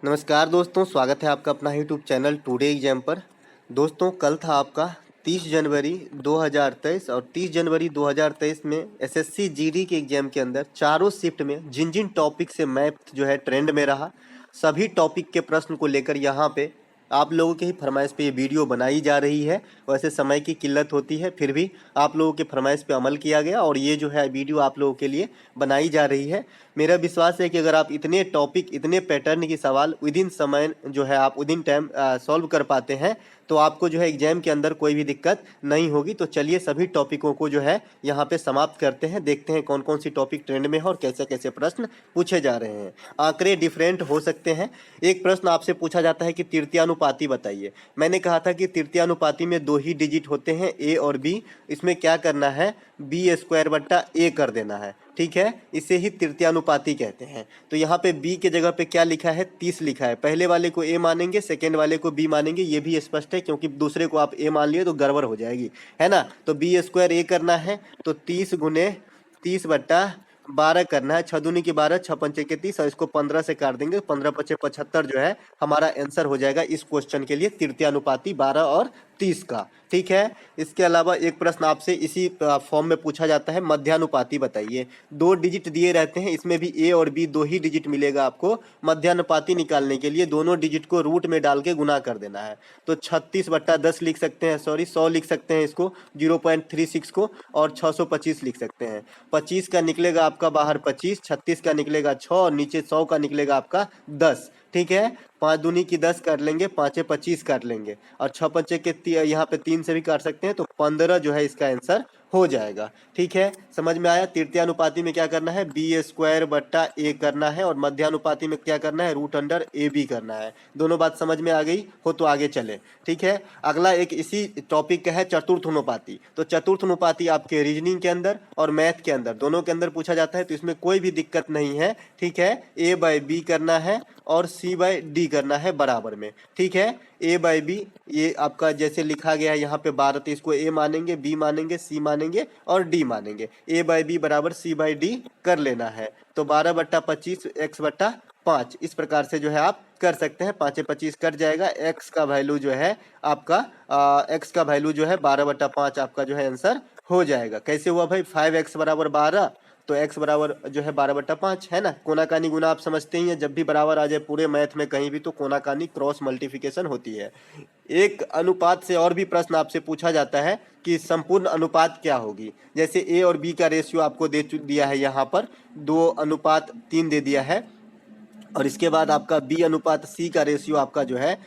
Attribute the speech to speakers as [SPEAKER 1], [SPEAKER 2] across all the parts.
[SPEAKER 1] नमस्कार दोस्तों, स्वागत है आपका अपना यूट्यूब चैनल टुडे एग्जाम पर। दोस्तों, कल था आपका 30 जनवरी 2023 और 30 जनवरी 2023 में एसएससी जीडी के एग्जाम के अंदर चारों शिफ्ट में जिन जिन टॉपिक से मैथ जो है ट्रेंड में रहा, सभी टॉपिक के प्रश्न को लेकर यहाँ पे आप लोगों के ही फरमाइश पे ये वीडियो बनाई जा रही है। वैसे समय की किल्लत होती है, फिर भी आप लोगों के फरमाइश पे अमल किया गया और ये जो है वीडियो आप लोगों के लिए बनाई जा रही है। मेरा विश्वास है कि अगर आप इतने टॉपिक, इतने पैटर्न की सवाल विद इन समय जो है आप विद इन टाइम सॉल्व कर पाते हैं तो आपको जो है एग्जाम के अंदर कोई भी दिक्कत नहीं होगी। तो चलिए सभी टॉपिकों को जो है यहाँ पे समाप्त करते हैं, देखते हैं कौन कौन सी टॉपिक ट्रेंड में है और कैसे कैसे प्रश्न पूछे जा रहे हैं। आंकड़े डिफरेंट हो सकते हैं। एक प्रश्न आपसे पूछा जाता है कि तृतीयानुपाती बताइए। मैंने कहा था कि तृतीयानुपाती में दो ही डिजिट होते हैं, ए और बी। इसमें क्या करना है, बी स्क्वायर बट्टा ए कर देना है, ठीक है। इसे ही तृतीयानुपाती कहते हैं। तो यहाँ पे b के जगह पे क्या लिखा है, 30 लिखा है। पहले वाले को a मानेंगे, सेकेंड वाले को b मानेंगे, ये भी स्पष्ट है क्योंकि दूसरे को आप a मान लिए तो गड़बड़ हो जाएगी, है ना। तो बी स्क्वायर ए करना है तो 30 गुने 30 बट्टा 12 करना है। 6 दूनी की 12, 6 पंचे के 30 और इसको 15 से काट देंगे, 15 पचे 75 जो है हमारा आंसर हो जाएगा इस क्वेश्चन के लिए, तृतीयानुपाती 12 और 30 का, ठीक है। इसके अलावा एक प्रश्न आपसे इसी फॉर्म में पूछा जाता है, मध्यानुपाती बताइए। दो डिजिट दिए रहते हैं, इसमें भी ए और बी दो ही डिजिट मिलेगा आपको। मध्यानुपाती निकालने के लिए दोनों डिजिट को रूट में डाल के गुना कर देना है। तो 36 बट्टा 10 लिख सकते हैं, सॉरी 100 लिख सकते हैं इसको, 0.36 को, और 625 लिख सकते हैं। 25 का निकलेगा आपका बाहर 25, 36 का निकलेगा 6 और नीचे 100 का निकलेगा आपका 10, ठीक है। 5 दूनी की 10 कर लेंगे, 5 25 कर लेंगे और 6 पंचे के यहाँ पे 3 से भी काट सकते हैं, तो 15 जो है इसका आंसर हो जाएगा, ठीक है। समझ में आया। तृतीयानुपाती में क्या करना है, बी स्क्वायर बट्टा ए करना है और मध्यानुपाती में क्या करना है, रूट अंडर ए बी करना है। दोनों बात समझ में आ गई हो तो आगे चले, ठीक है। अगला एक इसी टॉपिक का है चतुर्थानुपाती। तो चतुर्थानुपाती आपके रीजनिंग के अंदर और मैथ के अंदर दोनों के अंदर पूछा जाता है, तो इसमें कोई भी दिक्कत नहीं है, ठीक है। ए बाई बी करना है और सी बाई डी करना है बराबर में, ठीक है। ए बाई बी ये आपका जैसे लिखा गया है यहाँ पे 12, तो इसको ए मानेंगे, बी मानेंगे, सी मानेंगे और डी मानेंगे। ए बाई बी बराबर सी बाई डी कर लेना है। तो 12 बट्टा 25 एक्स बट्टा 5, इस प्रकार से जो है आप कर सकते हैं। 5 25 कट जाएगा, एक्स का वैल्यू जो है आपका एक्स का वैल्यू जो है 12 बट्टा 5 आपका जो है आंसर हो जाएगा। कैसे हुआ भाई, 5x बराबर 12 तो x बराबर जो है 12 बट्टा 5, है ना। कोनाकानी गुना आप समझते ही हैं, जब भी बराबर आ जाए पूरे मैथ में कहीं भी तो कोनाकानी क्रॉस मल्टीप्लिकेशन होती है। एक अनुपात से और भी प्रश्न आपसे पूछा जाता है कि संपूर्ण अनुपात क्या होगी। जैसे a और b का रेशियो आपको दे दिया है, यहाँ पर 2:3 दे दिया है और इसके बाद आपका b अनुपात c का रेशियो आपका जो है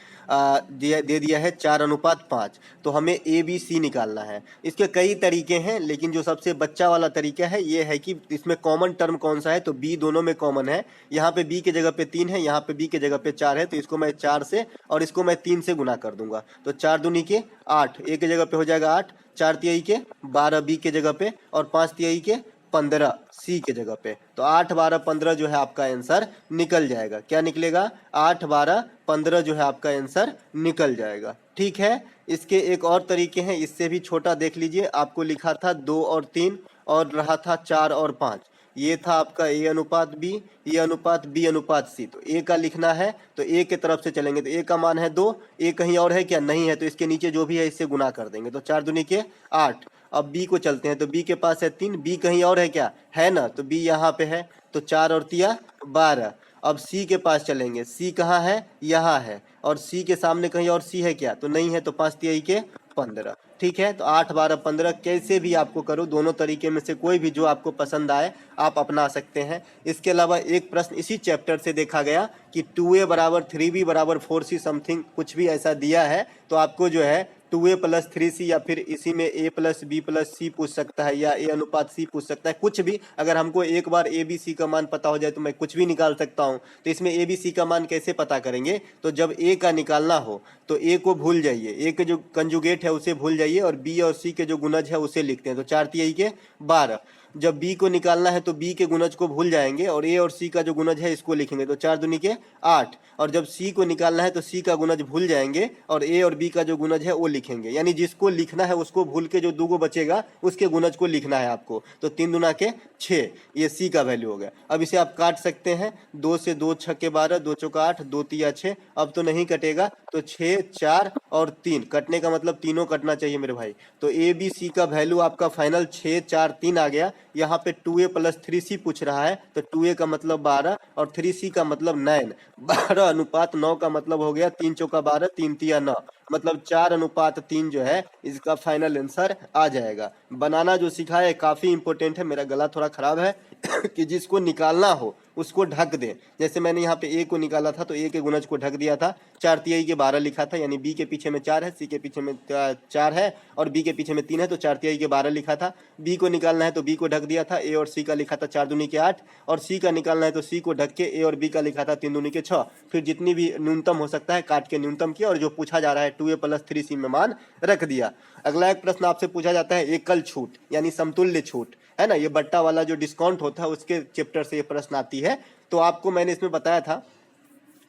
[SPEAKER 1] दे दिया है 4:5। तो हमें ए बी सी निकालना है। इसके कई तरीके हैं, लेकिन जो सबसे बच्चा वाला तरीका है ये है कि इसमें कॉमन टर्म कौन सा है, तो b दोनों में कॉमन है। यहाँ पे b के जगह पे 3 है, यहाँ पे b के जगह पे 4 है, तो इसको मैं 4 से और इसको मैं 3 से गुना कर दूंगा। तो 4 दूनी के 8, a के जगह पे हो जाएगा 8, 4 तिहाई के 12 b के जगह पे और 5 तिहाई के 15 सी के जगह पे। तो 8 12 15 जो है आपका आंसर निकल जाएगा। क्या निकलेगा, 8 12 15 जो है आपका आंसर निकल जाएगा, ठीक है। इसके एक और तरीके हैं, इससे भी छोटा देख लीजिए। आपको लिखा था 2 और 3 और रहा था 4 और 5। ये था आपका ए अनुपात बी, ए अनुपात बी अनुपात सी। तो ए का लिखना है तो ए के तरफ से चलेंगे, तो ए का मान है 2, ए कहीं और है क्या, नहीं है, तो इसके नीचे जो भी है इससे गुना कर देंगे। तो 4 दूनी के 8। अब b को चलते हैं, तो b के पास है 3, b कहीं और है क्या, है ना, तो b यहाँ पे है, तो 4 और 3 12। अब c के पास चलेंगे, c कहाँ है, यहाँ है, और c के सामने कहीं और c है क्या, तो नहीं है, तो 5 तिहाई के 15, ठीक है। तो 8 12 15 कैसे भी आपको करो, दोनों तरीके में से कोई भी जो आपको पसंद आए आप अपना सकते हैं। इसके अलावा एक प्रश्न इसी चैप्टर से देखा गया कि 2a बराबर 3b बराबर 4c समथिंग कुछ भी ऐसा दिया है, तो आपको जो है 2a प्लस 3c या फिर इसी में a प्लस बी प्लस सी पूछ सकता है या a अनुपात c पूछ सकता है, कुछ भी। अगर हमको एक बार a b c का मान पता हो जाए तो मैं कुछ भी निकाल सकता हूं। तो इसमें a b c का मान कैसे पता करेंगे, तो जब a का निकालना हो तो a को भूल जाइए, a के जो कंजुगेट है उसे भूल जाइए और b और c के जो गुणज है उसे लिखते हैं। तो 4 तिहाई के 12। जब b को निकालना है तो b के गुणज को भूल जाएंगे और a और c का जो गुणज है इसको लिखेंगे। तो 4 दूनी के 8। और जब सी को निकालना है तो सी का गुणज भूल जाएंगे और ए और बी का जो गुणज है वो लिखेंगे, यानी जिसको लिखना है उसको भूल के जो दो बचेगा उसके गुणज को लिखना है आपको। तो 3 दूना के 6, ये सी का वैल्यू हो गया। अब इसे आप काट सकते हैं, 2 से 2 छक्के 12, 2 चौका 8, 2 तिया 6। अब तो नहीं कटेगा, तो 6, 4 और 3 कटने का मतलब तीनों कटना चाहिए मेरे भाई। तो ए बी सी का वैल्यू आपका फाइनल 6, 4, 3 आ गया। यहाँ पे 2a + 3c पूछ रहा है, तो 2a का मतलब 12 और 3c का मतलब 9। 12:9 का मतलब हो गया 3 चौका 12, 3 तिया 9, मतलब 4:3 जो है इसका फाइनल आंसर आ जाएगा। बनाना जो सिखा है काफ़ी इंपॉर्टेंट है। मेरा गला थोड़ा खराब है कि जिसको निकालना हो उसको ढक दे। जैसे मैंने यहाँ पे ए को निकाला था तो ए के गुणज को ढक दिया था, 4 तिहाई के 12 लिखा था, यानी बी के पीछे में 4 है, सी के पीछे में 4 है और बी के पीछे में 3 है, तो 4 तिहाई के 12 लिखा था। बी को निकालना है तो बी को ढक दिया था, ए और सी का लिखा था 4 दूनी के 8, और सी का निकालना है तो सी को ढक के ए और बी का लिखा था 3 दूनी के 6। फिर जितनी भी न्यूनतम हो सकता है काट के न्यूनतम किया, और जो पूछा जा रहा है 2a + 3c में मान रख दिया। अगला एक प्रश्न आपसे पूछा जाता है एकल छूट यानी समतुल्य छूट, है ना, ये बट्टा वाला जो डिस्काउंट होता है उसके चैप्टर से ये प्रश्न आती है। तो आपको मैंने इसमें बताया था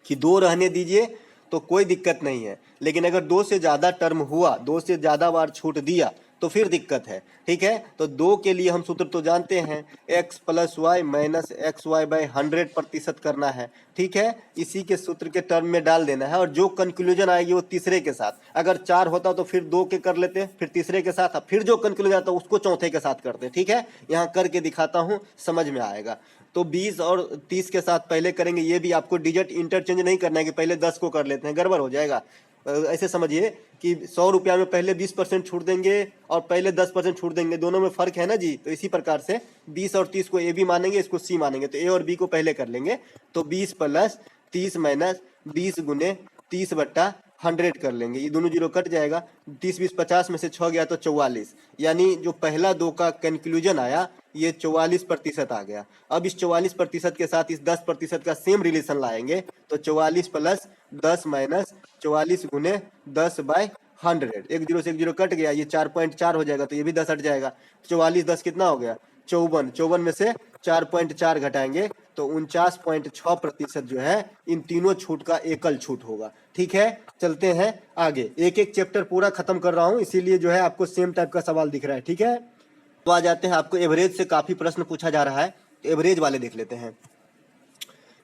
[SPEAKER 1] कि 2 रहने दीजिए तो कोई दिक्कत नहीं है, लेकिन अगर 2 से ज़्यादा टर्म हुआ, 2 से ज़्यादा बार छूट दिया तो फिर दिक्कत है। ठीक है, तो 2 के लिए हम सूत्र तो जानते हैं, x + y - xy/ 100% करना है। ठीक है, इसी के सूत्र के टर्म में डाल देना है, और जो कंक्लूजन आएगी वो तीसरे के साथ। अगर 4 होता तो फिर 2 के कर लेते, फिर तीसरे के साथ, फिर जो कंक्लूजन आता उसको चौथे के साथ करते। ठीक है, यहाँ करके दिखाता हूँ, समझ में आएगा। तो 20 और 30 के साथ पहले करेंगे, ये भी आपको डिजिट इंटरचेंज नहीं करना है कि पहले 10 को कर लेते हैं, गड़बड़ हो जाएगा। ऐसे समझिए कि 100 रुपया में पहले 20% छूट देंगे और पहले 10% छूट देंगे, दोनों में फर्क है ना जी। तो इसी प्रकार से 20 और 30 को ए बी मानेंगे, इसको सी मानेंगे, तो ए और बी को पहले कर लेंगे। तो 20 + 30 - 20 × 30/100 कर लेंगे, ये दोनों जीरो कट जाएगा। 30 20 50 में से 6 गया तो 44, यानी जो पहला 2 का कंक्लूजन आया ये 44% आ गया। अब इस 44% के साथ इस 10% का सेम रिलेशन लाएंगे, तो 44 + 10 - 44 × 10/100, एक जीरो से एक जीरो कट गया, ये 4.4 हो जाएगा, तो ये भी 10 हट जाएगा। 44 10 कितना हो गया 54, 54 में से 4.4 घटाएंगे तो 49.6% जो है इन तीनों छूट का एकल छूट होगा। ठीक है, चलते हैं आगे, एक एक चैप्टर पूरा खत्म कर रहा हूं, इसीलिए जो है आपको सेम टाइप का सवाल दिख रहा है। ठीक है, तो आ जाते हैं, आपको एवरेज से काफी प्रश्न पूछा जा रहा है, तो एवरेज वाले देख लेते हैं।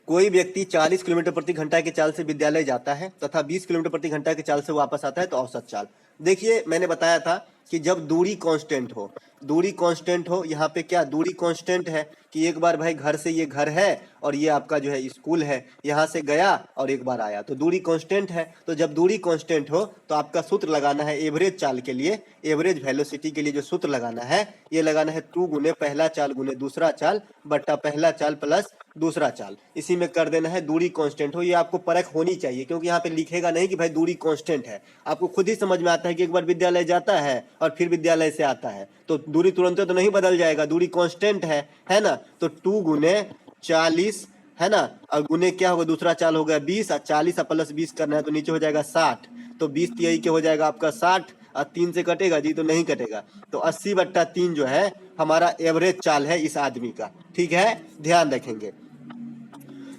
[SPEAKER 1] कोई व्यक्ति 40 किलोमीटर प्रति घंटा की चाल से विद्यालय जाता है तथा 20 किलोमीटर प्रति घंटा की चाल से वापस आता है, तो औसत चाल। देखिए, मैंने बताया था कि जब दूरी कांस्टेंट हो, दूरी कांस्टेंट हो, यहाँ पे क्या दूरी कांस्टेंट है कि एक बार भाई घर से ये घर है और ये आपका जो है स्कूल है, यहाँ से गया और एक बार आया, तो दूरी कांस्टेंट है। तो जब दूरी कांस्टेंट हो तो आपका सूत्र लगाना है एवरेज चाल के लिए, एवरेज वेलोसिटी के लिए जो सूत्र लगाना है ये लगाना है 2 × पहला चाल × दूसरा चाल बट्टा पहला चाल प्लस दूसरा चाल। इसी में कर देना है दूरी कांस्टेंट हो, ये आपको परख होनी चाहिए, क्योंकि यहाँ पे लिखेगा नहीं कि भाई दूरी कांस्टेंट है, आपको खुद ही समझ में आता है कि एक बार विद्यालय जाता है और फिर विद्यालय से आता है, तो दूरी तुरंत तो नहीं बदल जाएगा, दूरी कांस्टेंट है ना। तो 2 × 40 है ना, और गुने क्या होगा, दूसरा चाल हो गया 20, और 40 और प्लस 20 करना है तो नीचे हो जाएगा 60, तो 20 तिहाई के हो जाएगा आपका 60, और 3 से कटेगा जी, तो नहीं कटेगा, तो 80/3 जो है हमारा एवरेज चाल है इस आदमी का। ठीक है, ध्यान रखेंगे।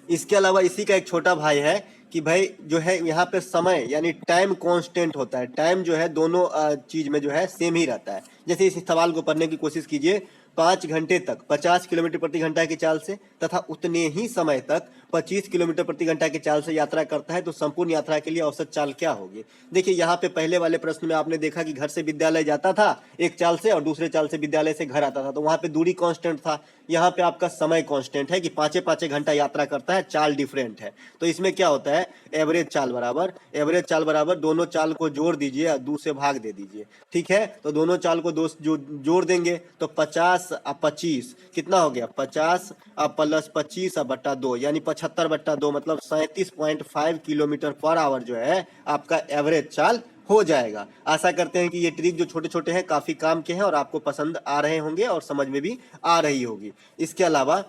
[SPEAKER 1] इसके अलावा इसी का एक छोटा भाई है कि भाई जो है यहाँ पे समय यानी टाइम कांस्टेंट होता है, टाइम जो है दोनों चीज में जो है सेम ही रहता है। जैसे इस सवाल को पढ़ने की कोशिश कीजिए, 5 घंटे तक 50 किलोमीटर प्रति घंटा की चाल से तथा उतने ही समय तक 25 किलोमीटर प्रति घंटा की चाल से यात्रा करता है, तो संपूर्ण यात्रा के लिए औसत चाल क्या होगी। देखिए, यहाँ पे पहले वाले प्रश्न में आपने देखा कि घर से विद्यालय जाता था एक चाल से और दूसरे चाल से विद्यालय से घर आता था, तो वहां पे दूरी कांस्टेंट था। यहाँ पे आपका समय कांस्टेंट है कि 5 घंटा यात्रा करता है, चाल डिफरेंट है। तो इसमें क्या होता है, एवरेज चाल बराबर दोनों चाल को जोड़ दीजिए और 2 से भाग दे दीजिए। ठीक है, तो दोनों चाल को जोड़ देंगे तो 50 और 25 कितना हो गया, 50 प्लस 25/2 यानी 75/2, मतलब 37.5 किलोमीटर/आवर जो है आपका एवरेज चाल हो जाएगा। आशा करते हैं कि ये ट्रिक जो छोटे छोटे हैं काफी काम के हैं और आपको पसंद आ रहे होंगे और समझ में भी आ रही होगी। इसके अलावा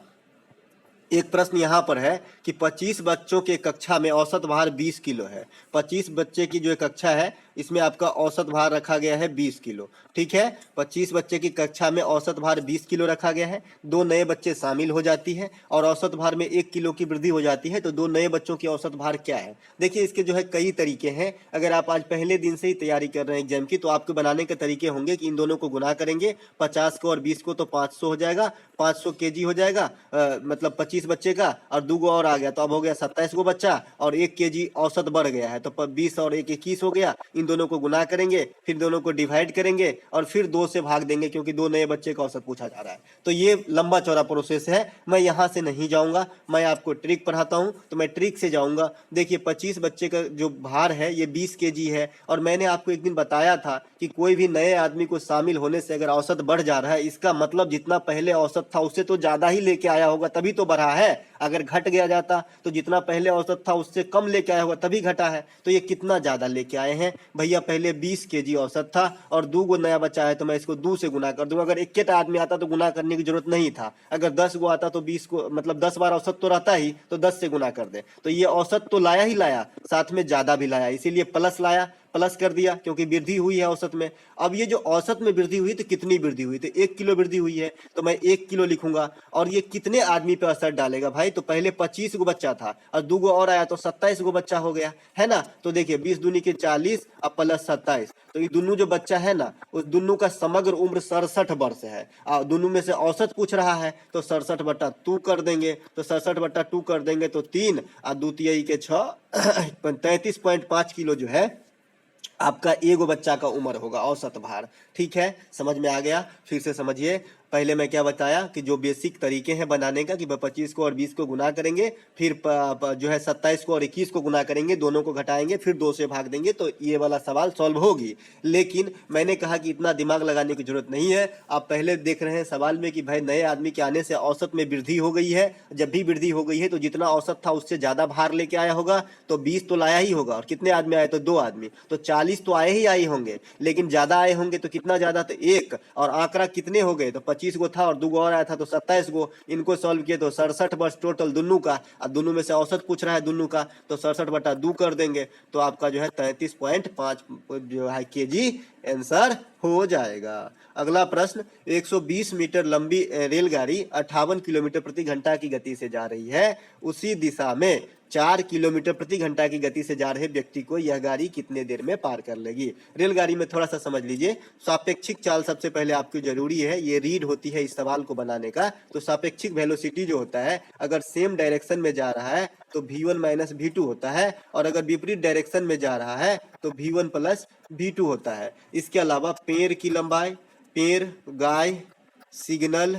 [SPEAKER 1] एक प्रश्न यहाँ पर है कि 25 बच्चों के कक्षा में औसत भार 20 किलो है। 25 बच्चे की जो कक्षा है इसमें आपका औसत भार रखा गया है 20 किलो। ठीक है, 25 बच्चे की कक्षा में औसत भार 20 किलो रखा गया है। दो नए बच्चे शामिल हो जाती है और औसत भार में 1 किलो की वृद्धि हो जाती है। तो दो नए बच्चों की औसत भार क्या है? देखिए, इसके जो है कई तरीके हैं। अगर आप आज पहले दिन से ही तैयारी कर रहे हैं एग्जाम की, तो आपके बनाने के तरीके होंगे कि इन दोनों को गुना करेंगे, 50 को और 20 को तो 500 हो जाएगा, 500 केजी हो जाएगा, मतलब 25 बच्चे का, और दो गो और आ गया तो अब हो गया 27 गो बच्चा, और 1 केजी औसत बढ़ गया है, तो 20 और 1 21 हो गया। इन दोनों को गुना करेंगे, फिर दोनों को डिवाइड करेंगे और फिर 2 से भाग देंगे, क्योंकि दो नए बच्चे का औसत पूछा जा रहा है। तो ये लंबा चौड़ा प्रोसेस है, मैं यहाँ से नहीं जाऊंगा, मैं आपको ट्रिक पढ़ाता हूँ तो मैं ट्रिक से जाऊंगा। देखिए, 25 बच्चे का जो भार है ये 20 केजी है, और मैंने आपको एक दिन बताया था कि कोई भी नए आदमी को शामिल होने से अगर औसत बढ़ जा रहा है, इसका मतलब जितना पहले औसत था उससे तो ज्यादा ही लेके आया होगा, तभी तो बढ़ा है। अगर घट गया जाता तो जितना पहले औसत था उससे कम लेके आया होगा, तभी घटा है। तो ये कितना ज्यादा लेके आए हैं भैया? पहले 20 केजी औसत था और 2 गो नया बच्चा है, तो मैं इसको 2 से गुना कर दूंगा। अगर 1 आदमी आता तो गुना करने की जरूरत नहीं था। अगर 10 गो आता तो 20 को, मतलब 10 बार औसत तो रहता ही, तो 10 से गुना कर दे। तो ये औसत तो लाया ही लाया, साथ में ज्यादा भी लाया, इसीलिए प्लस लाया, प्लस कर दिया, क्योंकि वृद्धि हुई है औसत में। अब ये जो औसत में वृद्धि हुई तो कितनी वृद्धि हुई? तो 1 किलो वृद्धि हुई है, तो मैं 1 किलो लिखूंगा। और ये कितने आदमी पे असर डालेगा भाई? तो पहले 25 गो बच्चा था और 2 गो और आया तो 27 गो बच्चा हो गया, है ना? तो देखिए, 20 दूनी के 40 और प्लस 27, तो ये दोनों जो बच्चा है ना, उस दोनों का समग्र उम्र 67 वर्ष है। दोनों में से औसत पूछ रहा है, तो 67 बटा 2 कर देंगे, तो 67 बटा 2 कर देंगे तो 3 और 2 तिहाई के 6 33.5 किलो जो है आपका एगो बच्चा का उम्र होगा, औसत भार। ठीक है, समझ में आ गया? फिर से समझिए, पहले मैं क्या बताया कि जो बेसिक तरीके हैं बनाने का, कि 25 को और 20 को गुना करेंगे, फिर जो है 27 को और 21 को गुना करेंगे, दोनों को घटाएंगे, फिर 2 से भाग देंगे, तो ये वाला सवाल सॉल्व होगी। लेकिन मैंने कहा कि इतना दिमाग लगाने की जरूरत नहीं है। आप पहले देख रहे हैं सवाल में कि भाई नए आदमी के आने से औसत में वृद्धि हो गई है। जब भी वृद्धि हो गई है तो जितना औसत था उससे ज्यादा भार लेके आया होगा, तो 20 तो लाया ही होगा। और कितने आदमी आए? तो 2 आदमी, तो 40 तो आए ही आए होंगे, लेकिन ज्यादा आए होंगे तो कितना ज्यादा? तो 1, और आंकड़ा कितने हो गए? तो 25 गो था और 2 गो और आया था तो 27 गो। इनको सॉल्व किए तो 67 वर्ष टोटल दोनों का, और दोनों में से औसत पूछ रहा है दोनों का, तो 67 बटा 2 कर देंगे, तो आपका जो है 33.5 जो है केजी आंसर हो जाएगा। अगला प्रश्न, 120 मीटर लंबी रेलगाड़ी 58 किलोमीटर प्रति घंटा की गति से जा रही है। उसी दिशा में 4 किलोमीटर प्रति घंटा की गति से जा रहे व्यक्ति को यह गाड़ी कितने देर में पार कर लेगी? रेलगाड़ी में थोड़ा सा समझ लीजिए, सापेक्षिक चाल सबसे पहले आपकी जरूरी है, ये रीड होती है इस सवाल को बनाने का। तो सापेक्षिक वेलोसिटी जो होता है, अगर सेम डायरेक्शन में जा रहा है तो v1 माइनस v2 होता है, और अगर विपरीत डायरेक्शन में जा रहा है तो v1 प्लस v2 होता है। इसके अलावा पेड़ की लंबाई, पेड़, गाय, सिग्नल,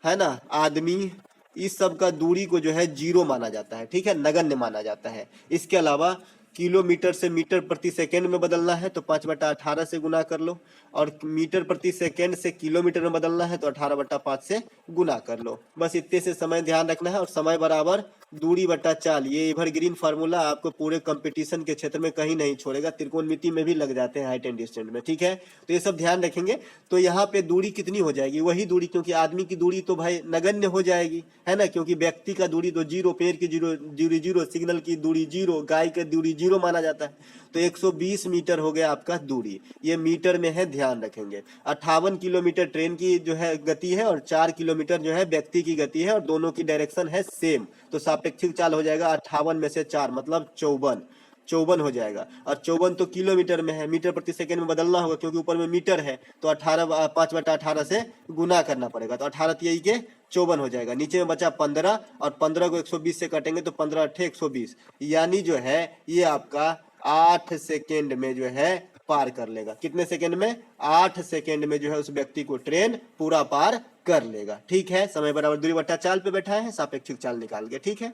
[SPEAKER 1] है ना, आदमी, इस सब का दूरी को जो है 0 माना जाता है। ठीक है, नगण्य माना जाता है। इसके अलावा किलोमीटर से मीटर प्रति सेकंड में बदलना है तो 5/18 से गुना कर लो, और मीटर प्रति सेकंड से किलोमीटर में बदलना है तो 18/5 से गुना कर लो। बस इतने से समय ध्यान रखना है, और समय बराबर दूरी बटा चाल। ये एवरग्रीन फार्मूला आपको पूरे कंपटीशन के क्षेत्र में कहीं नहीं छोड़ेगा, त्रिकोणमिति में भी लग जाते हैं हाइट एंड डिस्टेंस में। ठीक है, तो ये सब ध्यान रखेंगे। तो यहाँ पे दूरी कितनी हो जाएगी? वही दूरी, क्योंकि आदमी की दूरी तो भाई नगण्य हो जाएगी, है ना, क्योंकि व्यक्ति का दूरी तो 0, पेड़ की दूरी 0, सिग्नल की दूरी 0, गाय की दूरी 0 माना जाता है। तो 120 मीटर हो गया आपका दूरी, ये मीटर में है, ध्यान रखेंगे। 58 किलोमीटर ट्रेन की जो है गति है, और 4 किलोमीटर जो है व्यक्ति की गति है, और दोनों की डायरेक्शन है सेम। तो सापेक्षिक चाल हो जाएगा 58 में से 4 मतलब 54 हो जाएगा। और 54 तो किलोमीटर में है, मीटर प्रति सेकंड में बदलना होगा क्योंकि ऊपर में मीटर है, तो 5/18 से गुना करना पड़ेगा, तो 18 तिहाई के 54 हो जाएगा। नीचे में बचा 15, और 15 को 120 से काटेंगे तो 15 8 120, यानी जो है ये आपका 8 सेकेंड में जो है पार कर लेगा। कितने सेकेंड में? 8 सेकेंड में जो है उस व्यक्ति को ट्रेन पूरा पार कर लेगा। ठीक है, समय बराबर दूरी बट्टा चाल पे बैठा है, सापेक्षिक चाल निकाल के। ठीक है,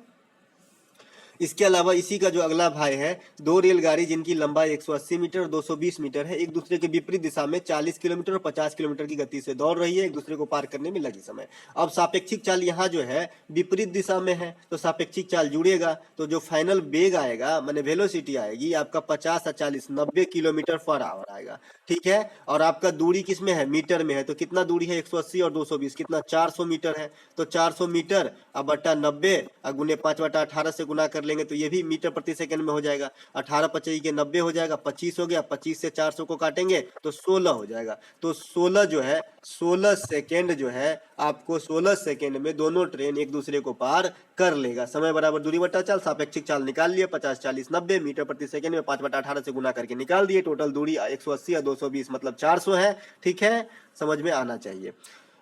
[SPEAKER 1] इसके अलावा इसी का जो अगला भाग है, दो रेलगाड़ी जिनकी लंबाई 180 मीटर और 220 मीटर है, एक दूसरे के विपरीत दिशा में 40 किलोमीटर और 50 किलोमीटर की गति से दौड़ रही है, एक दूसरे को पार करने में लगी समय। अब सापेक्षिक चाल यहाँ जो है विपरीत दिशा में है, तो सापेक्षिक चाल जुड़ेगा, तो जो फाइनल वेग आएगा माने वेलोसिटी आएगी आपका 50 और 40 90 किलोमीटर पर आवर आएगा। ठीक है, और आपका दूरी किस में है, मीटर में है, तो कितना दूरी है 180 और 220 कितना 400 मीटर है, तो 400 मीटर अब बटा 90 और गुने 5/18 से गुना कर लेंगे तो ये भी मीटर प्रति सेकंड में हो जाएगा। 18 पचाई के 90 हो जाएगा, 25 हो गया, 25 से 400 को काटेंगे तो 16 हो जाएगा। तो 16 जो है 16 सेकंड जो है आपको 16 सेकंड में दोनों ट्रेन एक दूसरे को पार कर लेगा। समय बराबर दूरी बटा चाल, सापेक्षिक चाल निकाल लिए 50 40 90 मीटर प्रति सेकंड में 5/18 से गुना करके निकाल दिए। टोटल दूरी 180 और 220 मतलब 400 है। ठीक है, समझ में आना चाहिए।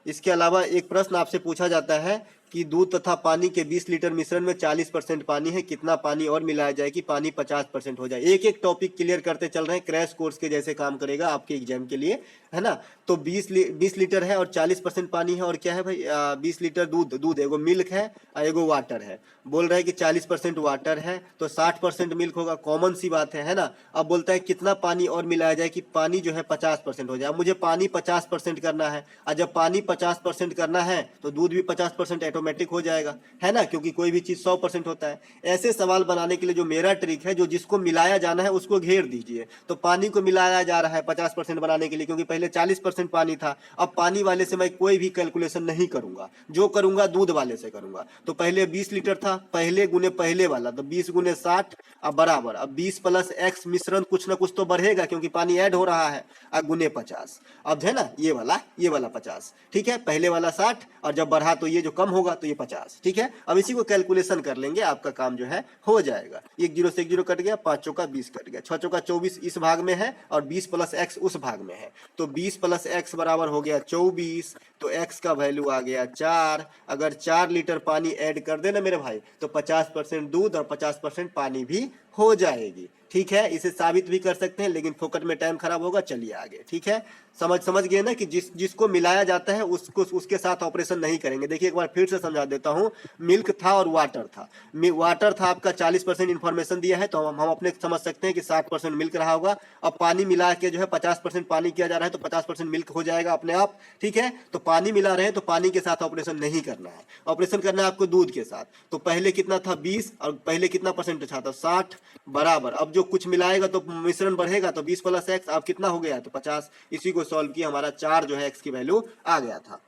[SPEAKER 1] इसके अलावा एक प्रश्न आपसे पूछा जाता है कि दूध तथा पानी के 20 लीटर मिश्रण में 40% पानी है, कितना पानी और मिलाया जाए कि पानी 50% हो जाए। एक एक टॉपिक क्लियर करते चल रहे हैं, क्रैश कोर्स के जैसे काम करेगा आपके एग्जाम के लिए, है ना। तो 20 लीटर है और 40% पानी है, और क्या है भाई 20 लीटर दूध एगो मिल्क है और एगो वाटर है। बोल रहा है कि 40% वाटर है तो 60% मिल्क होगा, कॉमन सी बात है ना। अब बोलता है कितना पानी और मिलाया जाए कि पानी जो है 50% हो जाए। अब मुझे पानी 50% करना है, और जब पानी 50% करना है तो दूध भी 50% ऑटोमेटिक हो जाएगा, है ना, क्योंकि कोई भी चीज 100% होता है। ऐसे सवाल बनाने के लिए जो मेरा ट्रिक है, जो जिसको मिलाया जाना है उसको घेर दीजिए। तो पानी को मिलाया जा रहा है 50% बनाने के लिए, क्योंकि पहले 40% पानी था। अब पानी वाले से मैं कोई भी कैलकुलेशन नहीं करूंगा, जो करूंगा दूध वाले से करूंगा। तो पहले 20 लीटर था, पहले गुने पहले वाला, तो 20 गुने 60 अब बराबर, अब 20 प्लस x मिश्रण कुछ ना कुछ तो बढ़ेगा क्योंकि पानी ऐड हो रहा है, अब गुने 50। अब है ना ये वाला 50। ठीक है, पहले वाला 60 और जब बढ़ा तो ये जो कम होगा तो ये 50। ठीक है, अब इसी को कैलकुलेशन कर लेंगे, आपका काम जो है हो जाएगा। एक जीरो से एक जीरो कट गया, 5 चौका 20 कट गया, 6 चौका 24 इस भाग में है और 20 प्लस x उस भाग में है, तो 20 प्लस x बराबर हो गया 24। तो x का वैल्यू आ गया 4। अगर 4 लीटर पानी ऐड कर देना मेरे भाई तो 50% दूध और 50% पानी भी हो जाएगी। ठीक है, इसे साबित भी कर सकते हैं लेकिन फोकट में टाइम खराब होगा। चलिए आगे। ठीक है, समझ गए ना कि जिसको मिलाया जाता है उसको उसके साथ ऑपरेशन नहीं करेंगे। देखिए एक बार फिर से समझा देता हूं, मिल्क था और वाटर था। वाटर था आपका 40% इन्फॉर्मेशन दिया है, तो हम अपने समझ सकते हैं कि 60% मिल्क रहा होगा। अब पानी मिला के जो है 50% पानी किया जा रहा है तो 50% मिल्क हो जाएगा अपने आप। ठीक है, तो पानी मिला रहे हैं तो पानी के साथ ऑपरेशन नहीं करना है, ऑपरेशन करना है आपको दूध के साथ। तो पहले कितना था 20 और पहले कितना परसेंट था, तो 60 बराबर। अब जो कुछ मिलाएगा तो मिश्रण बढ़ेगा, तो 20 प्लस x अब कितना हो गया, तो 50। इसी को सॉल्व किया, हमारा 4 जो है x की वैल्यू आ गया था।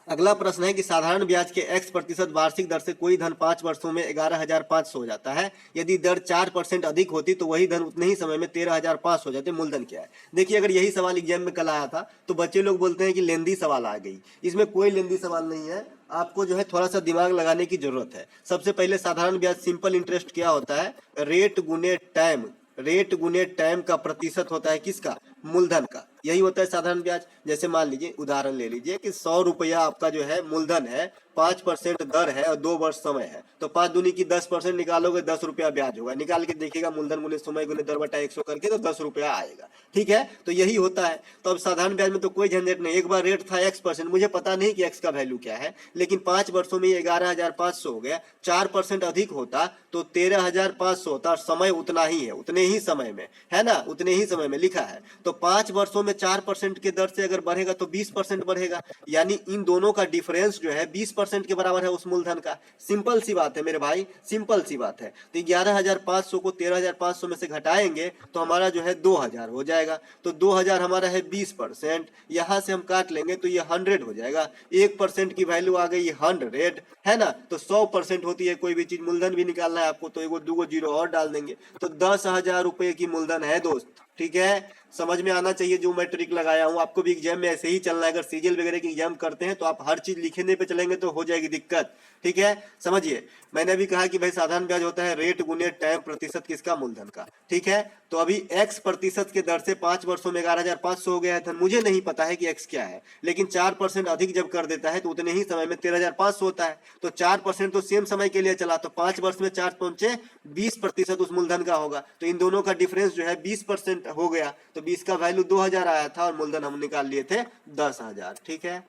[SPEAKER 1] अगला प्रश्न है कि साधारण ब्याज के x% वार्षिक दर से कोई धन 5 वर्षों में 11,500 हो जाता है। यदि दर 4% अधिक होती तो वही धन उतने ही समय में 13,500 हो जाते। मूलधन क्या है। देखिए अगर यही सवाल एग्जाम में कल आया था तो बच्चे लोग बोलते हैं कि लेंदी सवाल आ गई। इसमें कोई लेंदी सवाल नहीं है, आपको जो है थोड़ा सा दिमाग लगाने की जरूरत है। सबसे पहले साधारण ब्याज सिंपल इंटरेस्ट क्या होता है, रेट गुने टाइम, रेट गुने टाइम का प्रतिशत होता है किसका, मूलधन का, यही होता है साधारण ब्याज। जैसे मान लीजिए उदाहरण ले लीजिए कि 100 रुपया आपका जो है मूलधन है, 5% दर है और 2 वर्ष समय है, तो 5 दूनी की 10% निकालोगे 10 रुपया ब्याज होगा। निकाल के देखिएगा मूलधन गुने समय गुने दर बटा 100 करके तो 10 रुपया आएगा। ठीक है, तो यही होता है। तो अब साधारण ब्याज में तो कोई झंझट नहीं। एक बार रेट था x%, मुझे पता नहीं कि x का वैल्यू क्या है, लेकिन 5 वर्षों में 11,500 हो गया। 4% अधिक होता तो 13,500 होता, और समय उतना ही है, उतने ही समय में, है ना, उतने ही समय में लिखा है। तो 5 वर्षों में 4% के दर से अगर बढ़ेगा तो 20% बढ़ेगा, यानी इन दोनों का डिफरेंस जो है 20% के बराबर है उस मूलधन का। सिंपल सी बात है मेरे भाई, सिंपल सी बात है। तो 11,500 को 13,500 में से घटाएंगे तो हमारा जो है 2,000 हो जाएगा। तो 2,000 हमारा है 20%, यहां से हम काट लेंगे तो ये 100 हो जाएगा। 1% की वैल्यू आ गई 100, है ना। तो 100% होती है कोई भी चीज, मूलधन भी निकालना है आपको तो एगो दूगो जीरो और डाल देंगे, तो 10,000 रुपए की मूलधन है दोस्त। ठीक है, समझ में आना चाहिए जो मैं ट्रिक लगाया हूं। आपको भी एग्जाम में ऐसे ही चलना है। अगर सीजीएल वगैरह की एग्जाम करते हैं तो आप हर चीज लिखने पे चलेंगे तो हो जाएगी दिक्कत। ठीक है, समझिए मैंने भी कहा कि भाई साधारण ब्याज होता है रेट गुने टाइम प्रतिशत किसका, मूलधन का। ठीक है, तो अभी x% के दर से 5 वर्षों में 11,500 हो गया है धन। मुझे नहीं पता है कि x क्या है, लेकिन 4% अधिक जब कर देता है तो उतने ही समय में 13,500 होता है। तो 4% तो सेम समय के लिए चला, तो 5 वर्ष में 4 पहुंचे 20% उस मूलधन का होगा। तो इन दोनों का डिफरेंस जो है 20% हो गया, तो 20 का वैल्यू 2,000 आया था और मूलधन हम निकाल लिए थे 10,000। ठीक है,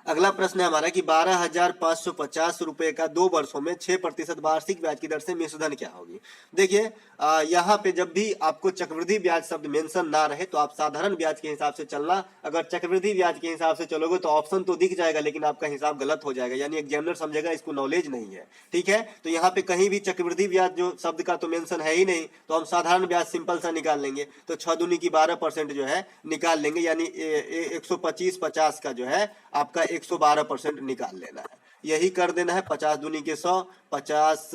[SPEAKER 1] अगला प्रश्न है हमारा कि 12,550 रुपए का 2 वर्षों में 6% वार्षिक ब्याज की दर से मिश्रधन क्या होगी। देखिए यहाँ पे जब भी आपको चक्रवृद्धि ब्याज शब्द मेंशन ना रहे तो आप साधारण ब्याज के हिसाब से चलना। अगर चक्रवृद्धि ब्याज के हिसाब से चलोगे तो ऑप्शन तो दिख जाएगा लेकिन आपका हिसाब गलत हो जाएगा, यानी एग्जामिनर समझेगा इसको नॉलेज नहीं है। ठीक है, तो यहाँ पे कहीं भी चक्रवृद्धि ब्याज जो शब्द का तो मेंशन है ही नहीं, तो हम साधारण ब्याज सिंपल सा निकाल लेंगे। तो 6 दूनी की 12% जो है निकाल लेंगे, यानी 125/50 का जो है आपका 112% निकाल लेना है। यही कर देना है। 50 दूनी के 100, 50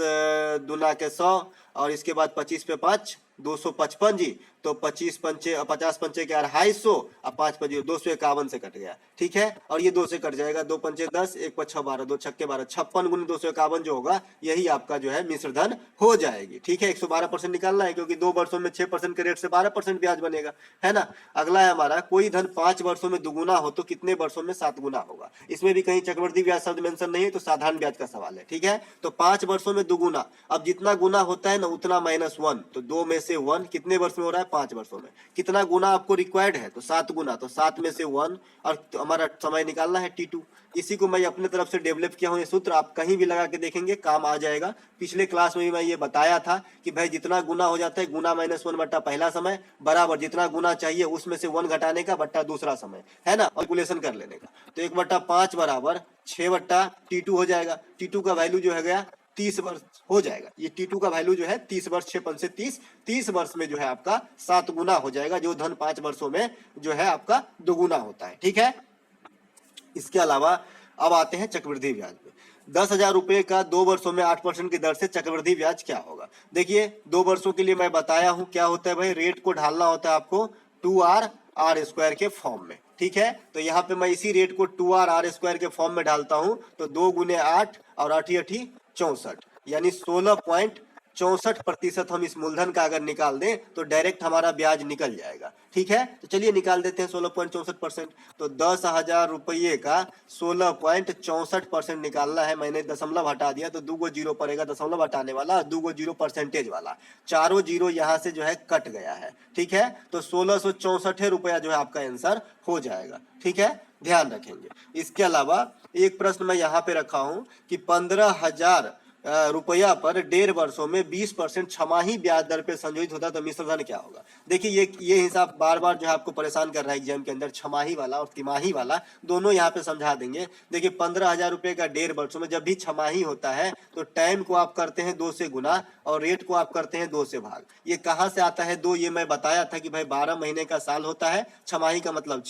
[SPEAKER 1] दूना के 100 और इसके बाद 25 पे 5 255 जी। तो 25 पंचे 50 पंचे के 250 और 5 पंजे 251 से कट गया। ठीक है, और ये 2 से कट जाएगा। 2 पंचे 10, 1 5 12, 2 छक्के 12, 56 गुनी 251 जो होगा यही आपका जो है मिश्रधन हो जाएगी। ठीक है, 112% निकालना है क्योंकि 2 वर्षों में 6% के रेट से 12% ब्याज बनेगा, है ना। अगला है हमारा, कोई धन 5 वर्षों में दुगुना हो तो कितने वर्षों में 7 गुना होगा। इसमें भी कहीं चक्रवृद्धि ब्याज शब्द मेंशन नहीं है, तो साधारण ब्याज का सवाल है। ठीक है, तो 5 वर्षों में दुगुना, अब जितना गुना होता है ना उतना -1, तो 2 में से 1 कितने वर्ष में हो रहा है, 5 वर्षों में। कितना गुना आपको रिक्वायर्ड है, तो 7 गुना, तो 7 में से 1 और तो हमारा समय निकालना है T2। इसी को मैं अपने तरफ से डेवलप किया हूँ, ये सूत्र आप कहीं भी लगा के देखेंगे काम आ जाएगा। पिछले क्लास में भी मैं ये बताया था कि भाई जितना गुना हो जाता है गुना -1 बट्टा पहला समय बराबर जितना गुना चाहिए उसमें से 1 घटाने का बट्टा दूसरा समय, है ना, कैलकुलेशन कर लेने का। तो 1/5 बराबर 6 बट्टा T2 हो जाएगा। T2 का वैल्यू जो है गया 30 वर्ष हो जाएगा। ये T2 का वैल्यू जो है 30 वर्ष, 6 पंचे 30 वर्ष में जो है आपका 7 गुना हो जाएगा, जो धन 5 वर्षों में जो है आपका दोगुना होता है। ठीक है, इसके अलावा अब आते हैं चक्रवृद्धि ब्याज पे। 10,000 रुपए का 2 वर्षों में 8% की दर से चक्रवृद्धि ब्याज क्या होगा। देखिए 2 वर्षों के लिए मैं बताया हूं क्या होता है भाई, रेट को ढालना होता है आपको 2r r स्क्वायर के फॉर्म में। ठीक है, तो यहाँ पे मैं इसी रेट को 2r r स्क्वायर के फॉर्म में ढालता हूं, तो 2 गुने 8 और 8 8 64, यानी 16.64% हम इस मूलधन का अगर निकाल दें तो डायरेक्ट हमारा ब्याज निकल जाएगा। ठीक है, तो चलिए निकाल देते हैं 16.64%। तो 10,000 रुपये का 16.64% निकालना है। मैंने दशमलव हटा दिया तो 2 जीरो पड़ेगा, दशमलव हटाने वाला, 2 जीरो परसेंटेज वाला, चारों जीरो यहाँ से जो है कट गया है। ठीक है, तो 1664 रुपया जो है आपका आंसर हो जाएगा। ठीक है, ध्यान रखेंगे। इसके अलावा एक प्रश्न मैं यहाँ पे रखा हूँ कि 15,000 रुपया पर 1.5 वर्षों में 20% छमाही ब्याज दर पे संशोधित होता है तो मिश्रधन क्या होगा। देखिए ये हिसाब बार बार जो है आपको परेशान कर रहा है एग्जाम के अंदर, छमाही वाला और तिमाही वाला दोनों यहाँ पे समझा देंगे। देखिए 15,000 रुपये का 1.5 वर्षों में जब भी छमाही होता है तो टाइम को आप करते हैं 2 से गुना और रेट को आप करते हैं 2 से भाग। ये कहाँ से आता है 2, ये मैं बताया था कि भाई 12 महीने का साल होता है, छमाही का मतलब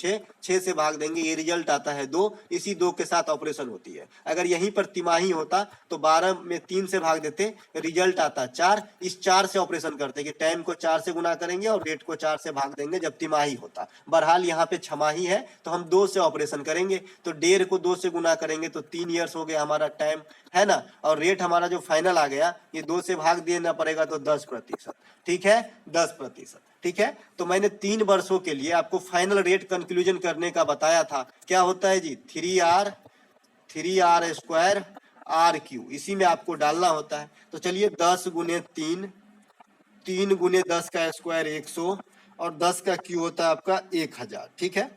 [SPEAKER 1] 6 से भाग देंगे, ये रिजल्ट आता है 2, इसी 2 के साथ ऑपरेशन होती है। अगर यहीं पर तिमाही होता तो 12 में 3 से भाग देते, रिजल्ट आता 4, इस 4 से ऑपरेशन करते कि टाइम को 4 से गुना करेंगे और रेट को 4 से भाग देंगे जब तिमाही होता। बहरहाल यहाँ पे छमाही है तो हम 2 से ऑपरेशन करेंगे, तो 1.5 को 2 से गुना करेंगे तो 3 ईयर्स हो गया हमारा टाइम, है ना। और रेट हमारा जो फाइनल आ गया ये 2 से भाग देना पड़ेगा तो 10%। ठीक है, 10%। ठीक है, तो मैंने 3 वर्षों के लिए आपको फाइनल रेट कंक्लूजन करने का बताया था। क्या होता है जी, 3r स्क्वायर RQ, इसी में आपको डालना होता है। तो चलिए 10 गुने 3, 3 गुने 10 का स्क्वायर 100 और 10 का क्यू होता है आपका 1000। ठीक है,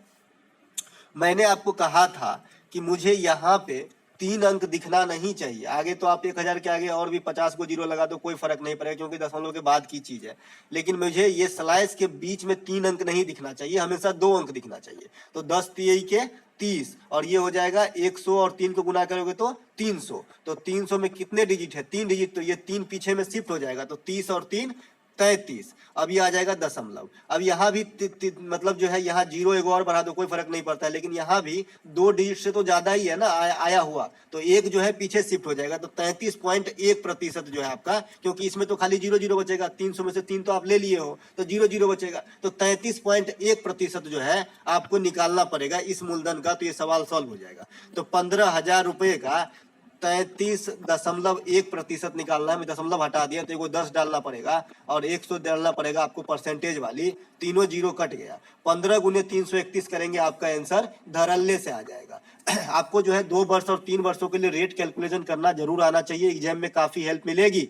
[SPEAKER 1] मैंने आपको कहा था कि मुझे यहाँ पे 3 अंक दिखना नहीं चाहिए। आगे तो आप 1000 के आगे और भी 50 को जीरो लगा दो कोई फर्क नहीं पड़ेगा क्योंकि दशमलव के बाद की चीज है, लेकिन मुझे ये स्लाइस के बीच में 3 अंक नहीं दिखना चाहिए, हमेशा 2 अंक दिखना चाहिए। तो 10 तिहाई के 30 और ये हो जाएगा 100 और 3 को गुना करोगे तो 300। तो 300 में कितने डिजिट है, 3 डिजिट, तो ये 3 पीछे में शिफ्ट हो जाएगा, तो 30 और 3 33। अब ये आ जाएगा दशमलव। अब यहाँ भी मतलब जो है यहाँ जीरो एक और बढ़ा दो कोई फर्क नहीं पड़ता है, लेकिन यहाँ भी 2 डिजिट से तो ज्यादा ही है ना आया हुआ, तो एक जो है पीछे शिफ्ट हो जाएगा। तो 33.1% जो है आपका, क्योंकि इसमें तो खाली 0 0 बचेगा, 300 में से 3 तो आप ले लिए हो तो 0 0 बचेगा, तो 33.1% जो है आपको निकालना पड़ेगा इस मूलधन का। तो ये सवाल सॉल्व हो जाएगा। तो 15,000 रुपये का 33.1% निकालना है। मैं दशमलव हटा दिया तो 10 डालना पड़ेगा और 100 डालना पड़ेगा आपको परसेंटेज वाली, तीनों जीरो कट गया। 15 गुने 331 करेंगे आपका आंसर धड़ल्ले से आ जाएगा। आपको जो है 2 वर्ष और 3 वर्षों के लिए रेट कैलकुलेशन करना जरूर आना चाहिए, एग्जाम में काफी हेल्प मिलेगी।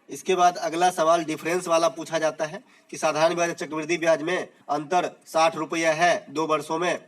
[SPEAKER 1] इसके बाद अगला सवाल डिफरेंस वाला पूछा जाता है कि साधारण ब्याज चक्रवृद्धि ब्याज में अंतर 60 रुपया है 2 वर्षों में,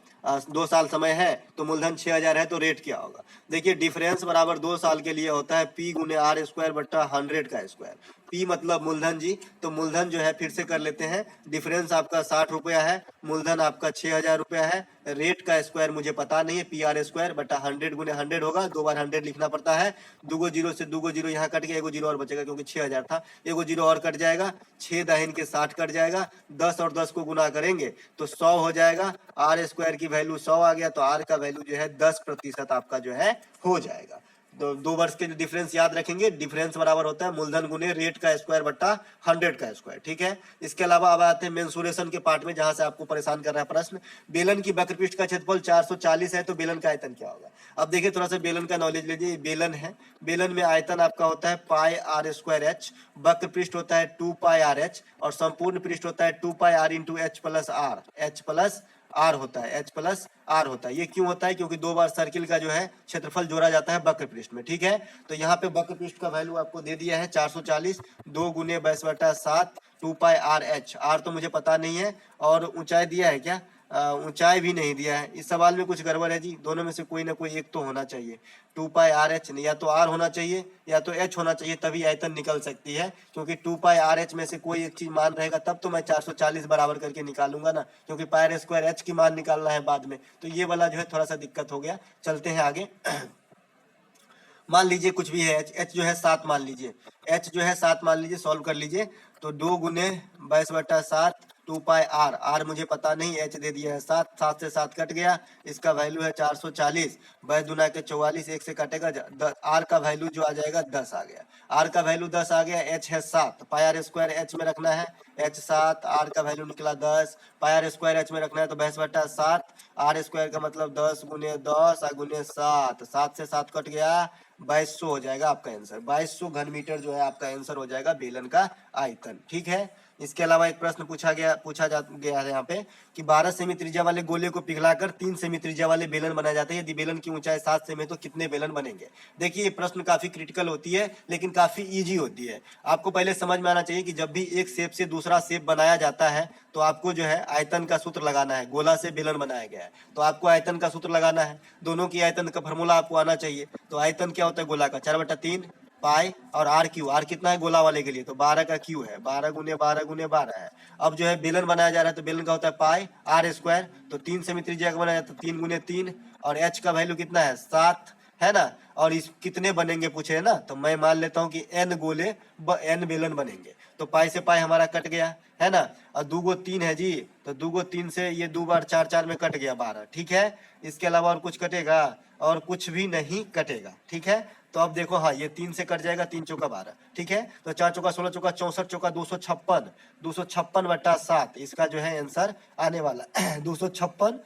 [SPEAKER 1] 2 साल समय है तो मूलधन 6000 है तो रेट क्या होगा। देखिए डिफरेंस बराबर 2 साल के लिए होता है P गुने आर स्क्वायर बट्टा 100 का स्क्वायर। P मतलब मूलधन जी, तो मूलधन जो है फिर से कर लेते हैं, डिफरेंस आपका 60 रुपया है, मूलधन आपका 6000 रुपया है, रेट का स्क्वायर मुझे पता नहीं है, PR स्क्वायर बटा 100 गुने 100 होगा, 2 बार 100 लिखना पड़ता है, 2 जीरो से 2 जीरो यहाँ कट गया, 1 जीरो और बचेगा क्योंकि 6000 था, 1 जीरो और कट जाएगा, 6 दाहिन के 60 कट जाएगा, 10 और 10 को गुना करेंगे तो 100 हो जाएगा, आर स्क्वायर की वैल्यू 100 आ गया, तो आर का वैल्यू जो है 10% आपका जो है हो जाएगा। तो 2 वर्ष के जो डिफरेंस याद रखेंगे, डिफरेंस बराबर होता है मूलधन गुने रेट का स्क्वायर बट्टा 100 का स्क्वायर, ठीक है। इसके अलावा अब आते हैं मेंसुरेशन के पार्ट में, जहां से आपको परेशान कर रहा है प्रश्न। बेलन की वक्र पृष्ठ का क्षेत्रफल 440 है तो बेलन का आयतन क्या होगा। अब देखिए थोड़ा सा बेलन का नॉलेज लीजिए, बेलन है, बेलन में आयतन आपका होता है पाई आर स्क्वायर एच, वक्र पृष्ठ होता है 2 पाई आर एच और संपूर्ण पृष्ठ होता है 2 pi R into H plus R, H plus R होता है, एच प्लस आर होता है। ये क्यों होता है, क्योंकि 2 बार सर्किल का जो है क्षेत्रफल जोड़ा जाता है वक्र पृष्ठ में, ठीक है। तो यहाँ पे वक्र पृष्ठ का वैल्यू आपको दे दिया है 440, 2 गुने 22/7 2 पाई आर एच, आर तो मुझे पता नहीं है, और ऊंचाई दिया है क्या, ऊंचाई भी नहीं दिया है। इस सवाल में कुछ गड़बड़ है जी, दोनों में से कोई ना कोई एक तो होना चाहिए, 2 पाई आर एच, या तो आर होना चाहिए या तो एच होना चाहिए, तभी आयतन निकल सकती है, क्योंकि 2 पाई आर एच में से कोई एक चीज मान रहेगा तब तो मैं 440 बराबर करके निकालूंगा ना, क्योंकि पाई आर स्क्वायर एच की मान निकालना है बाद में, तो ये वाला जो है थोड़ा सा दिक्कत हो गया। चलते हैं आगे। मान लीजिए कुछ भी है, एच जो है 7 मान लीजिए, एच जो है 7 मान लीजिए, सॉल्व कर लीजिए, तो 2 गुने 22/7 2 पाई आर, आर मुझे पता नहीं, एच दे दिया है 7, 7 से 7 कट गया, इसका वैल्यू है 440, 22 के 44, 1 से कटेगा, आर का वैल्यू जो आ जाएगा 10 आ गया, आर का वैल्यू 10 आ गया, एच है 7, पाई आर स्क्वायर एच में रखना है, एच 7, आर का वैल्यू निकला 10, पाई आर स्क्वायर एच में रखना है तो 22/7, आर स्क्वायर का मतलब 10 गुने 10 गुने 7, 7 से 7 कट गया, 2200 हो जाएगा आपका आंसर, 2200 घन मीटर जो है आपका आंसर हो जाएगा बेलन का आयतन, ठीक है। इसके अलावा एक प्रश्न पूछा गया है यहाँ पे कि 12 सेमी त्रिज्या वाले गोले को पिघलाकर 3 सेमी त्रिज्या वाले बेलन बनाए जाते हैं, यदि बेलन की ऊंचाई 7 सेमी है तो कितने बेलन बनेंगे। देखिए ये प्रश्न काफी क्रिटिकल होती है लेकिन काफी इजी होती है। आपको पहले समझ में आना चाहिए कि जब भी एक शेप से दूसरा शेप बनाया जाता है तो आपको जो है आयतन का सूत्र लगाना है, गोला से बेलन बनाया गया है तो आपको आयतन का सूत्र लगाना है, दोनों की आयतन का फॉर्मूला आपको आना चाहिए। तो आयतन क्या होता है गोला का, 4/3 पाई और आर क्यू, आर कितना है गोला वाले के लिए तो 12 का क्यू है, 12 गुने 12 गुने 12 है। अब जो है बेलन बनाया जा रहा है तो बेलन का होता है पाई आर स्क्वायर, तो 3 सेमी त्रिज्या का बनाया जाता है 3 गुने 3, और एच का वैल्यू कितना है 7 है ना, और इस कितने बनेंगे पूछे है ना, तो मैं मान लेता हूँ कि एन गोले एन बेलन बनेंगे, तो पाई से पाई हमारा कट गया है ना, और 2 गो 3 है जी, तो 2 गो 3 से ये 2 बार 4 4 में कट गया 12, ठीक है। इसके अलावा और कुछ कटेगा, और कुछ भी नहीं कटेगा, ठीक है। तो अब देखो हाँ ये 3 से कट जाएगा, 3 चौका 12, ठीक है, तो 4 चौका 16 चौका 64 चौका 256, 256/7 इसका जो है आंसर आने वाला 256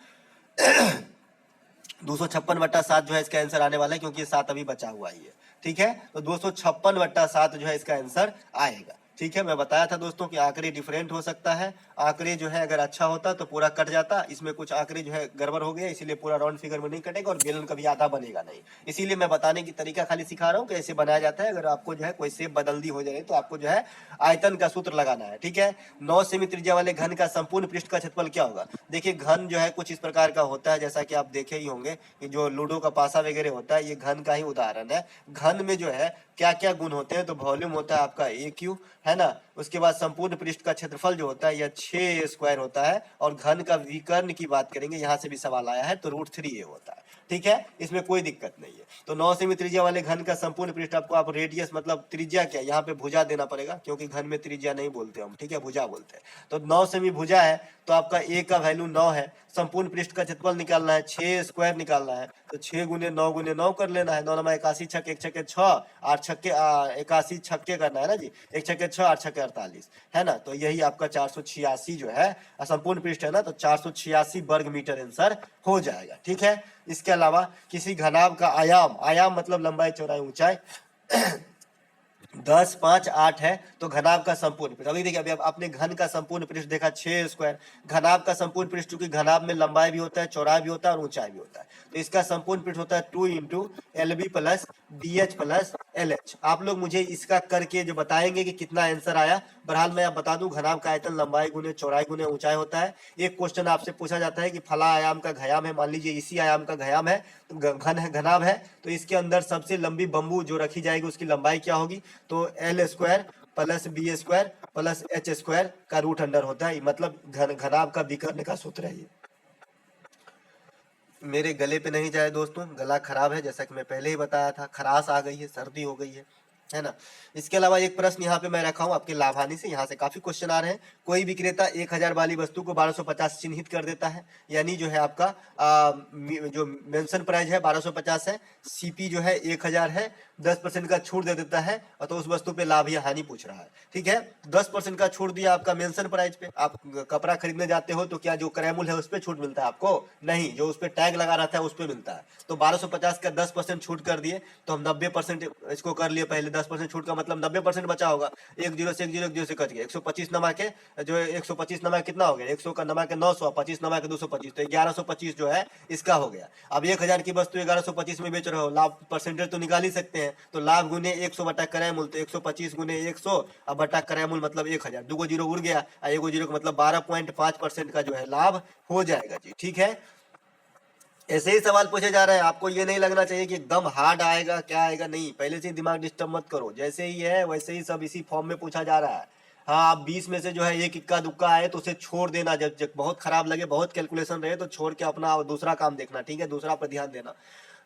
[SPEAKER 1] 256/7 जो है इसका आंसर आने वाला है, क्योंकि 7 अभी बचा हुआ ही है, ठीक है। तो 256/7 जो है इसका आंसर आएगा, ठीक है। मैं बताया था दोस्तों कि आंकड़े डिफरेंट हो सकता है, आंकड़े जो है अगर अच्छा होता तो पूरा कट जाता, इसमें कुछ आंकड़े जो है गड़बड़ हो गया इसीलिए पूरा राउंड फिगर में नहीं कटेगा, और बेलन कभी आधा बनेगा नहीं, इसीलिए मैं बताने की तरीका खाली सिखा रहा हूँ कैसे बनाया जाता है। अगर आपको जो है कोई शेप बदलती हो जाए तो आपको जो है आयतन का सूत्र लगाना है, ठीक है। 9 सेमी त्रिज्या वाले घन का संपूर्ण पृष्ठ का क्षेत्रफल क्या होगा। देखिए घन जो है कुछ इस प्रकार का होता है, जैसा कि आप देखे ही होंगे कि जो लूडो का पासा वगैरह होता है ये घन का ही उदाहरण है। घन में जो है क्या क्या गुण होते हैं, तो वॉल्यूम होता है आपका AQ है ना, उसके बाद संपूर्ण पृष्ठ का क्षेत्रफल जो होता है यह 6 स्क्वायर होता है, और घन का विकर्ण की बात करेंगे, यहाँ से भी सवाल आया है तो √3a होता है, ठीक है, इसमें कोई दिक्कत नहीं है। तो 9 सेमी त्रिज्या वाले घन का संपूर्ण पृष्ठ आपको, आप रेडियस मतलब त्रिज्या क्या, यहाँ पे भुजा देना पड़ेगा क्योंकि घन में त्रिज्या नहीं बोलते हम, ठीक है, भुजा बोलते हैं। तो 9 सेमी भुजा है तो आपका a का वैल्यू 9 है, संपूर्ण पृष्ठ का क्षेत्रफल निकालना है, 6 स्क्वायर निकालना है, तो 6 गुने 9 गुने 9 कर लेना है, 9 9 81 छक्के 1 छक्के 6 8 छक्के 81 छक्के करना है ना जी, 1 छक्के 6 8 छक्के 48 है ना, तो यही आपका 486 जो है संपूर्ण पृष्ठ है ना, तो 486 वर्ग मीटर आंसर हो जाएगा, ठीक है। इसके अलावा किसी घनाभ का आयाम, आयाम मतलब लंबाई चौड़ाई ऊंचाई 10 5 8 है तो घनाभ का संपूर्ण पृष्ठ, अभी देखिए अभी आपने घन का संपूर्ण पृष्ठ देखा 6 स्क्वायर, घनाभ का संपूर्ण पृष्ठ, क्योंकि घनाभ में लंबाई भी होता है चौड़ाई भी होता है और ऊंचाई भी होता है, तो इसका संपूर्ण पृष्ठ होता है 2 × LB + DH + LH। आप लोग मुझे इसका करके जो बताएंगे कि कितना आंसर आया। बहरहाल मैं आप बता दूं, घनाभ का आयतन लंबाई गुने चौड़ाई गुने ऊंचाई होता है। एक क्वेश्चन आपसे पूछा जाता है कि फला आयाम का घयाम है, मान लीजिए इसी आयाम का घयाम है, तो घन है, घनाभ है, तो इसके अंदर सबसे लंबी बम्बू जो रखी जाएगी उसकी लंबाई क्या होगी, तो L² plus B² plus H² का रूट अंडर होता है। मतलब घनाभ का विकर्ण का सूत्र है ये। मेरे गले पे नहीं जाए दोस्तों, गला खराब है, जैसा कि मैं पहले ही बताया था, खराश आ गई है, सर्दी हो गई है ना। इसके अलावा एक प्रश्न यहाँ पे मैं रखा हूँ आपके लाभानी से, यहाँ से काफी क्वेश्चन आ रहे हैं। कोई विक्रेता 1000 वाली वस्तु को 1250 चिन्हित कर देता है, यानी जो है आपका जो मेंशन प्राइस है 1250 है, सीपी जो है 1000 है, 10% का छूट दे देता है, और तो उस वस्तु पे लाभ या हानि पूछ रहा है। ठीक है, 10% का छूट दिया आपका मेंशन प्राइस पे। आप कपड़ा खरीदने जाते हो तो क्या जो क्रयमूल्य है उस पर छूट मिलता है आपको? नहीं, जो उस पर टैग लगा रहता है उस पर मिलता है। तो 1250 का 10% छूट कर दिए, तो हम 90% इसको कर लिए पहले। 10% छूट का मतलब 90% बचा होगा। 10 से 10 से कट गया, 125 नमा के जो 125 नमा कितना हो गया, 100 का नमा के 900, 25 नमा के 225, तो 1125 जो है इसका हो गया। अब 1000 की वस्तु 1125 में बेच रहे हो, लाभ परसेंटेज तो निकाल ही सकते हैं। तो लाभ गुने 100 बटा क्रय मूल्य, तो 125 गुने 100 अब बटा क्रय मूल्य मतलब 1000, 2 जीरो उड़ गया, 1 जीरो का मतलब 12.5% का जो है लाभ हो जाएगा जी। ठीक है, ऐसे ही सवाल पूछे जा रहे हैं। आपको ये नहीं लगना चाहिए कि एकदम हार्ड आएगा, क्या आएगा, नहीं, पहले से ही दिमाग डिस्टर्ब मत करो। जैसे ही है वैसे ही सब इसी फॉर्म में पूछा जा रहा है। हाँ, आप 20 में से जो है एक इक्का दुक्का आए तो उसे छोड़ देना, जब बहुत खराब लगे, बहुत कैलकुलेशन रहे तो छोड़ के अपना दूसरा काम देखना। ठीक है, दूसरा पर ध्यान देना।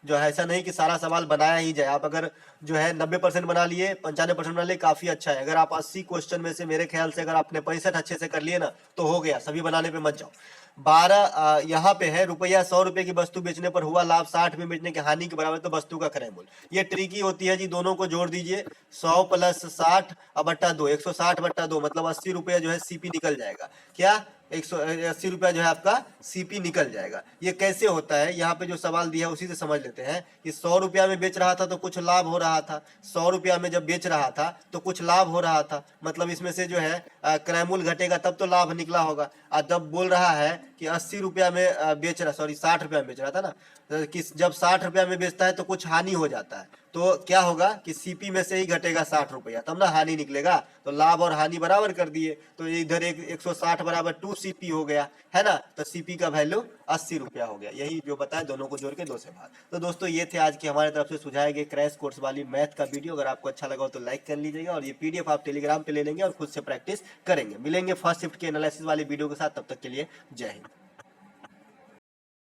[SPEAKER 1] जो है ऐसा नहीं कि सारा सवाल बनाया ही जाए। आप अगर जो है 90% बना लिए, 95% बना लिए, काफी अच्छा है। अगर आप 80 क्वेश्चन में से मेरे ख्याल से अगर आपने 65 अच्छे से कर लिए ना तो हो गया, सभी बनाने पे मत जाओ। 12 यहाँ पे है, रुपया 100 रुपए की वस्तु बेचने पर हुआ लाभ 60 में बेचने की हानि के बराबर, तो वस्तु का क्रय मूल्य। ये ट्रिकी होती है जी, दोनों को जोड़ दीजिए, 100 प्लस 60 अब बट्टा 2, 160 बट्टा 2 मतलब 80 रुपया जो है सीपी निकल जाएगा। क्या 180 रुपया जो है आपका सीपी निकल जाएगा। ये कैसे होता है, यहाँ पे जो सवाल दिया है उसी से समझ लेते हैं कि 100 रुपया में बेच रहा था तो कुछ लाभ हो रहा था, 100 रुपया में जब बेच रहा था तो कुछ लाभ हो रहा था, मतलब इसमें से जो है क्रय मूल्य घटेगा तब तो लाभ निकला होगा। और जब बोल रहा है कि 80 रुपया में बेच रहा, सॉरी 60 रुपया में बेच रहा था ना, कि जब 60 रुपया में बेचता है तो कुछ हानि हो जाता है, तो क्या होगा कि सीपी में से ही घटेगा 60 रुपया, तब ना हानि निकलेगा। तो लाभ और हानि बराबर कर दिए, तो इधर 160 बराबर 2 सीपी हो गया, है ना। तो सीपी का वैल्यू 80 रुपया हो गया। यही जो बताया, दोनों को जोड़ के 2 से भाग। तो दोस्तों ये थे आज की हमारे तरफ से सुझाए गए क्रैश कोर्स वाली मैथ का वीडियो। अगर आपको अच्छा लगा हो तो लाइक कर लीजिएगा, और ये पीडीएफ आप टेलीग्राम पे ले लेंगे और खुद से प्रैक्टिस करेंगे। मिलेंगे फर्स्ट शिफ्ट के एनालिसिस वाली वीडियो के साथ, तब तक के लिए जय हिंद।